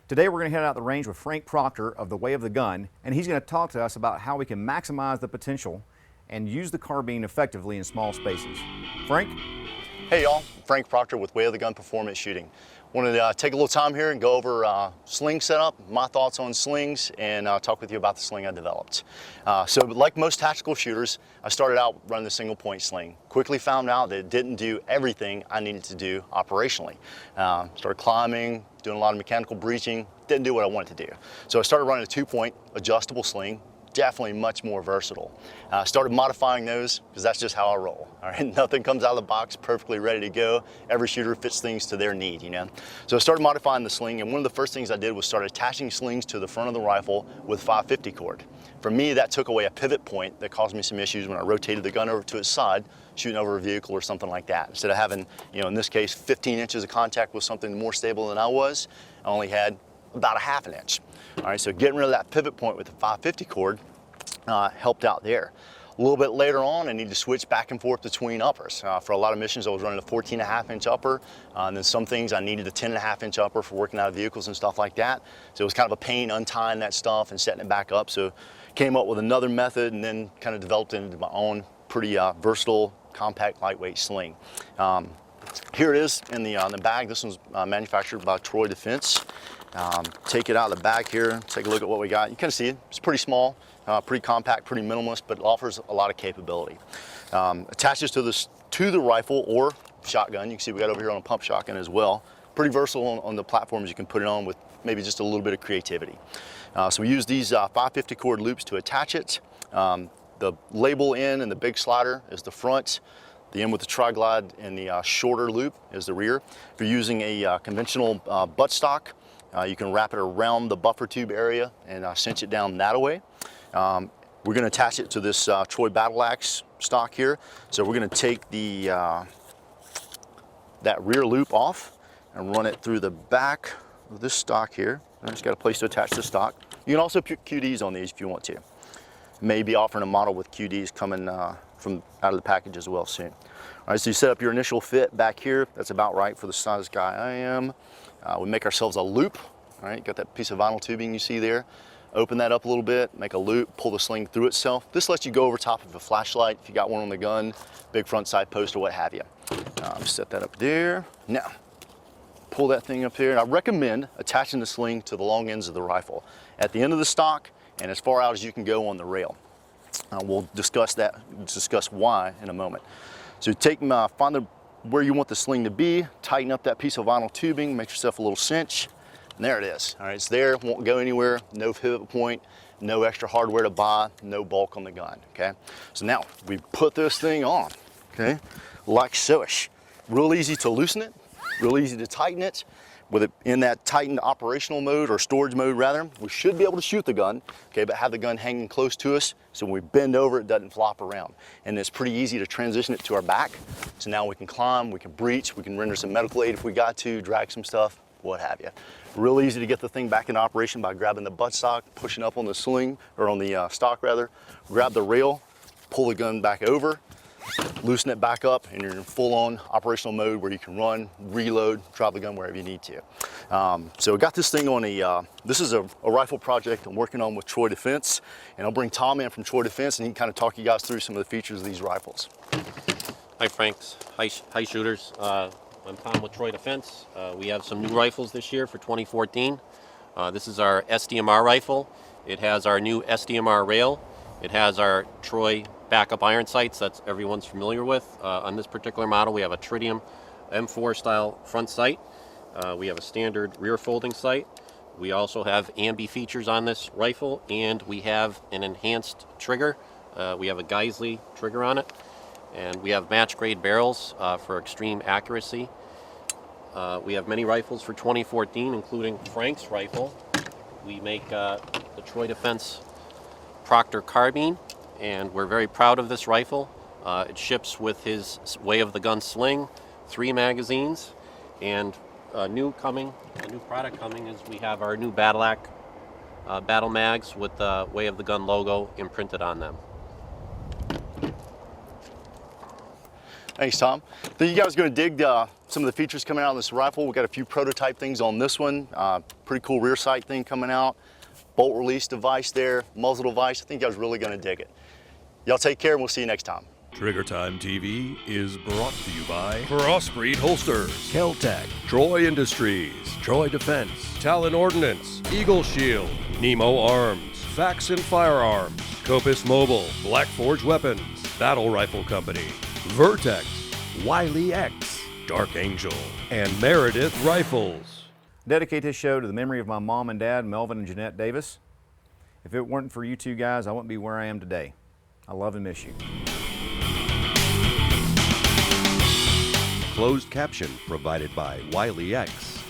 Today we're going to head out the range with Frank Proctor of the Way of the Gun, and he's going to talk to us about how we can maximize the potential and use the carbine effectively in small spaces. Frank? Hey y'all, Frank Proctor with Way of the Gun Performance Shooting. Wanted to take a little time here and go over sling setup, my thoughts on slings, and talk with you about the sling I developed. So like most tactical shooters, I started out running the single point sling. Quickly found out that it didn't do everything I needed to do operationally. Started climbing, doing a lot of mechanical breaching, didn't do what I wanted to do. So I started running a 2-point adjustable sling, definitely much more versatile. Started modifying those because that's just how I roll. All right, nothing comes out of the box perfectly ready to go. Every shooter fits things to their need, you know. So I started modifying the sling, and one of the first things I did was start attaching slings to the front of the rifle with 550 cord. For me, that took away a pivot point that caused me some issues when I rotated the gun over to its side, shooting over a vehicle or something like that. Instead of having, you know, in this case, 15 inches of contact with something more stable than I was, I only had about a half an inch. All right, so getting rid of that pivot point with the 550 cord helped out there. A little bit later on, I needed to switch back and forth between uppers. For a lot of missions, I was running a 14.5-inch upper, and then some things I needed a 10.5-inch upper for working out of vehicles and stuff like that. So it was kind of a pain untying that stuff and setting it back up. So came up with another method and then kind of developed it into my own pretty versatile, compact, lightweight sling. Here it is in the bag. This one's manufactured by Troy Defense. Take it out of the bag here, take a look at what we got. You kind of see it, it's pretty small, pretty compact, pretty minimalist, but offers a lot of capability. Attaches to the rifle or shotgun. You can see we got over here on a pump shotgun as well. Pretty versatile on the platforms you can put it on with maybe just a little bit of creativity. So we use these 550 cord loops to attach it. The label end and the big slider is the front. The end with the tri-glide and the shorter loop is the rear. If you're using a conventional buttstock, you can wrap it around the buffer tube area and cinch it down that way. We're going to attach it to this Troy Battle Axe stock here. So we're going to take the that rear loop off and run it through the back of this stock here. I just got a place to attach the stock. You can also put QDs on these if you want to. Maybe offering a model with QDs coming from out of the package as well soon. All right, so you set up your initial fit back here. That's about right for the size guy I am. We make ourselves a loop. All right, got that piece of vinyl tubing you see there. Open that up a little bit, make a loop, pull the sling through itself. This lets you go over top of a flashlight if you got one on the gun, big front side post or what have you. Set that up there. Now, pull that thing up here. I recommend attaching the sling to the long ends of the rifle. At the end of the stock and as far out as you can go on the rail. We'll discuss why in a moment. So find where you want the sling to be, tighten up that piece of vinyl tubing, make yourself a little cinch, and there it is. All right, it's there, won't go anywhere, no pivot point, no extra hardware to buy, no bulk on the gun, okay? So now we put this thing on, okay, like so-ish. Real easy to loosen it, real easy to tighten it. With it in that tightened operational mode or storage mode rather, we should be able to shoot the gun, okay, but have the gun hanging close to us so when we bend over it doesn't flop around. And it's pretty easy to transition it to our back. So now we can climb, we can breach, we can render some medical aid if we got to, drag some stuff, what have you. Real easy to get the thing back in operation by grabbing the buttstock, pushing up on the sling, or on the stock rather, grab the rail, pull the gun back over, loosen it back up, and you're in full-on operational mode where you can run, reload, drop the gun wherever you need to. So I got this thing on this is a rifle project I'm working on with Troy Defense, and I'll bring Tom in from Troy Defense and he can kind of talk you guys through some of the features of these rifles. Hi Franks, hi shooters. I'm Tom with Troy Defense. We have some new rifles this year for 2014. This is our SDMR rifle. It has our new SDMR rail. It has our Troy backup iron sights that everyone's familiar with. On this particular model we have a tritium M4 style front sight. We have a standard rear folding sight. We also have ambi features on this rifle, and we have an enhanced trigger. We have a Geisley trigger on it, and we have match grade barrels for extreme accuracy. We have many rifles for 2014, including Frank's rifle. We make the Troy Defense Proctor carbine, and we're very proud of this rifle. It ships with his Way of the Gun sling, 3 magazines, and a new product coming is we have our new Battle mags with the Way of the Gun logo imprinted on them. Thanks, Tom. So you guys are going to dig some of the features coming out of this rifle. We've got a few prototype things on this one. Pretty cool rear sight thing coming out. Bolt release device there, muzzle device. I think you guys are really gonna dig it. Y'all take care and we'll see you next time. Trigger Time TV is brought to you by Crossbreed Holsters, Keltec, Troy Industries, Troy Defense, Talon Ordnance, Eagle Shield, Nemo Arms, Faxon Firearms, Copus Mobile, Black Forge Weapons, Battle Rifle Company, Vertex, Wiley X, Dark Angel, and Meredith Rifles. Dedicate this show to the memory of my mom and dad, Melvin and Jeanette Davis. If it weren't for you two guys, I wouldn't be where I am today. I love and miss you. closed caption provided by Wiley X.